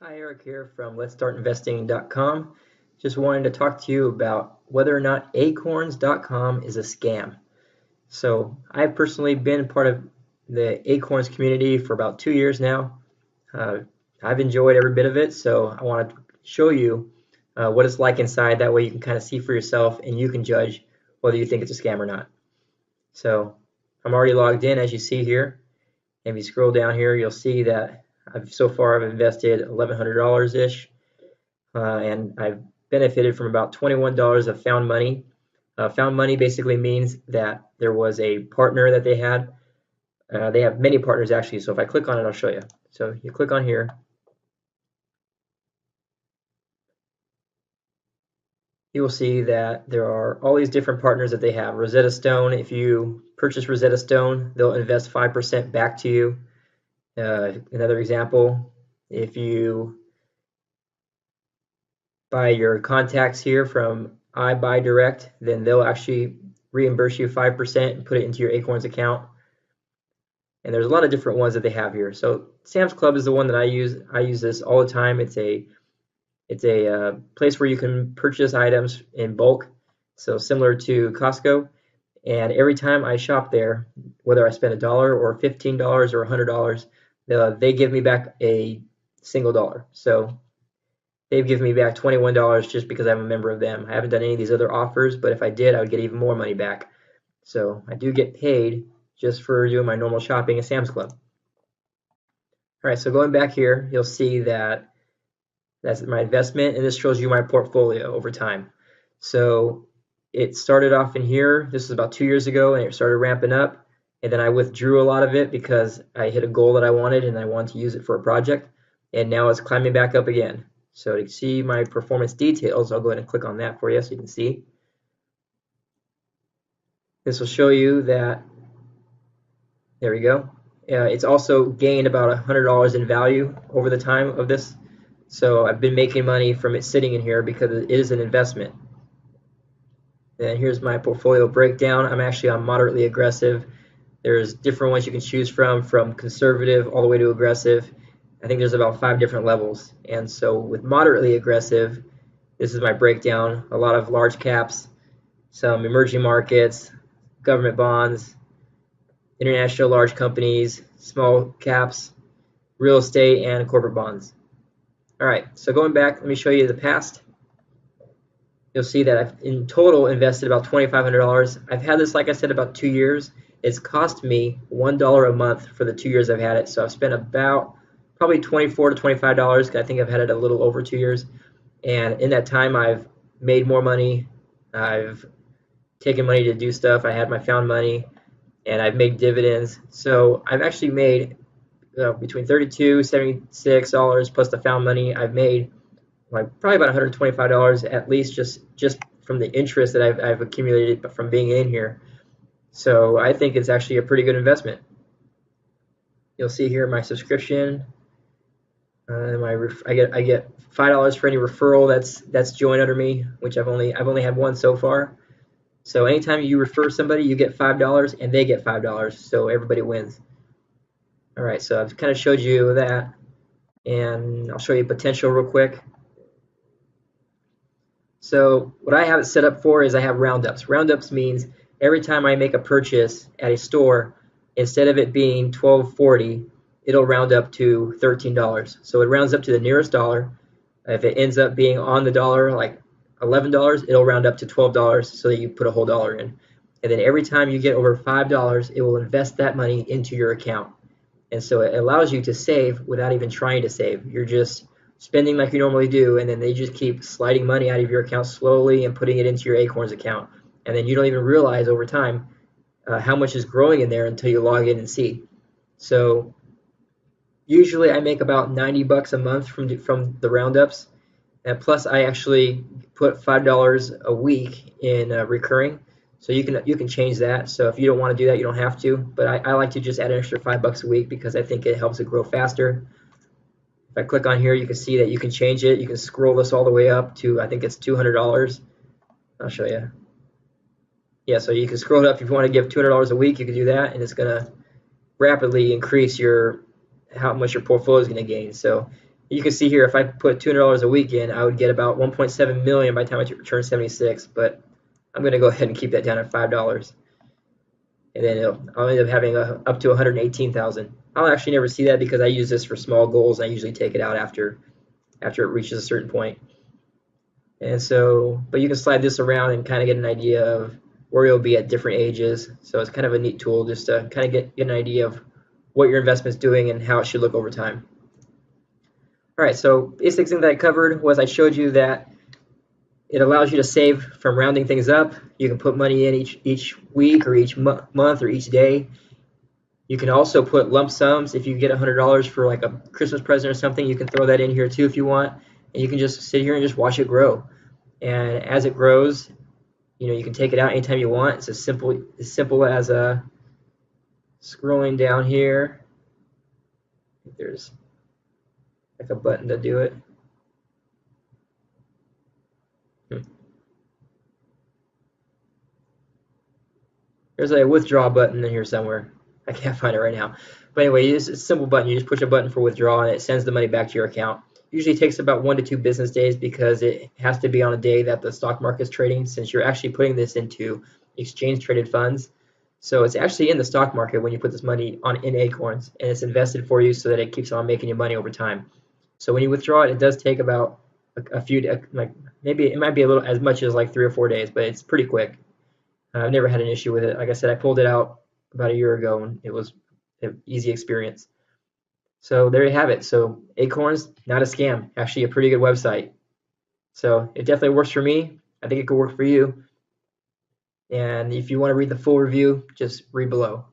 Hi, Eric here from letstartinvesting.com. Just wanted to talk to you about whether or not acorns.com is a scam. So I've personally been part of the Acorns community for about 2 years now. I've enjoyed every bit of it, so I want to show you what it's like inside. That way you can kind of see for yourself and you can judge whether you think it's a scam or not. So I'm already logged in, as you see here. If you scroll down here, you'll see that so far I've invested $1,100-ish, and I've benefited from about $21 of found money. Found money basically means that there was a partner that they had. They have many partners actually, so if I click on it, I'll show you. So you click on here. You will see that there are all these different partners that they have. Rosetta Stone, if you purchase Rosetta Stone, they'll invest 5% back to you. Another example, if you buy your contacts here from iBuyDirect, then they'll actually reimburse you 5% and put it into your Acorns account. And there's a lot of different ones that they have here. So Sam's Club is the one that I use. I use this all the time. It's a place where you can purchase items in bulk, so similar to Costco. And every time I shop there, whether I spend $1 or $15 or $100, they give me back a single dollar. So they've given me back $21 just because I'm a member of them. I haven't done any of these other offers, but if I did, I would get even more money back. So I do get paid just for doing my normal shopping at Sam's Club. All right, so going back here, you'll see that that's my investment, and this shows you my portfolio over time. So it started off in here. This is about 2 years ago, and it started ramping up. And then I withdrew a lot of it because I hit a goal that I wanted, and I wanted to use it for a project. And now it's climbing back up again. So to see my performance details, I'll go ahead and click on that for you so you can see. This will show you that, there we go. It's also gained about $100 in value over the time of this. So I've been making money from it sitting in here because it is an investment. And here's my portfolio breakdown. I'm actually on moderately aggressive. There's different ones you can choose from conservative all the way to aggressive. I think there's about 5 different levels. And so with moderately aggressive, this is my breakdown. A lot of large caps, some emerging markets, government bonds, international large companies, small caps, real estate, and corporate bonds. All right, so going back, let me show you the past. You'll see that I've in total invested about $2,500. I've had this, like I said, about 2 years. It's cost me $1 a month for the 2 years I've had it. So I've spent about probably $24 to $25. I think I've had it a little over 2 years. And in that time, I've made more money. I've taken money to do stuff. I had my found money, and I've made dividends. So I've actually made between $32, $76 plus the found money. I've made like probably about $125 at least just from the interest that I've accumulated from being in here. So I think it's actually a pretty good investment. You'll see here my subscription. I get $5 for any referral that's joined under me, which I've only had one so far. So anytime you refer somebody, you get $5 and they get $5, so everybody wins. All right, so I've kind of showed you that, and I'll show you potential real quick. So what I have it set up for is I have roundups. Roundups means every time I make a purchase at a store, instead of it being $12.40, it'll round up to $13. So it rounds up to the nearest dollar. If it ends up being on the dollar, like $11, it'll round up to $12 so that you put a whole dollar in. And then every time you get over $5, it will invest that money into your account. And so it allows you to save without even trying to save. You're just spending like you normally do, and then they just keep sliding money out of your account slowly and putting it into your Acorns account. And then you don't even realize over time how much is growing in there until you log in and see. So usually I make about $90 a month from the roundups, and plus I actually put $5 a week in recurring. So you can change that. So if you don't want to do that, you don't have to. But I like to just add an extra $5 a week because I think it helps it grow faster. If I click on here, you can see that you can change it. You can scroll this all the way up to, I think it's $200. I'll show you. Yeah, so you can scroll it up. If you want to give $200 a week, you can do that, and it's going to rapidly increase how much your portfolio is going to gain. So You can see here if I put $200 a week in, I would get about 1.7 million by the time I turn 76. But I'm going to go ahead and keep that down at $5, and then I'll end up having up to 118,000. I'll actually never see that because I use this for small goals. I usually take it out after it reaches a certain point. And so, but you can slide this around and kind of get an idea of where you'll be at different ages. So it's kind of a neat tool just to kind of get an idea of what your investment's doing and how it should look over time. All right, so basic thing that I covered was I showed you that it allows you to save from rounding things up. You can put money in each week or each month or each day. You can also put lump sums. If you get $100 for like a Christmas present or something, you can throw that in here too if you want. And you can just sit here and just watch it grow. And as it grows, you can take it out anytime you want. It's as simple as scrolling down here. There's like a button to do it. There's a withdraw button in here somewhere. I can't find it right now. But anyway, it's a simple button. You just push a button for withdraw and it sends the money back to your account. Usually takes about 1 to 2 business days because it has to be on a day that the stock market is trading, since you're actually putting this into exchange traded funds. So it's actually in the stock market when you put this money in Acorns, and it's invested for you so that it keeps on making you money over time. So when you withdraw it, it does take about a few, like maybe it might be a little as much as like 3 or 4 days, but it's pretty quick. I've never had an issue with it. Like I said, I pulled it out about a year ago, and it was an easy experience. So there you have it. So Acorns, not a scam, actually a pretty good website. So it definitely works for me. I think it could work for you. And if you want to read the full review, just read below.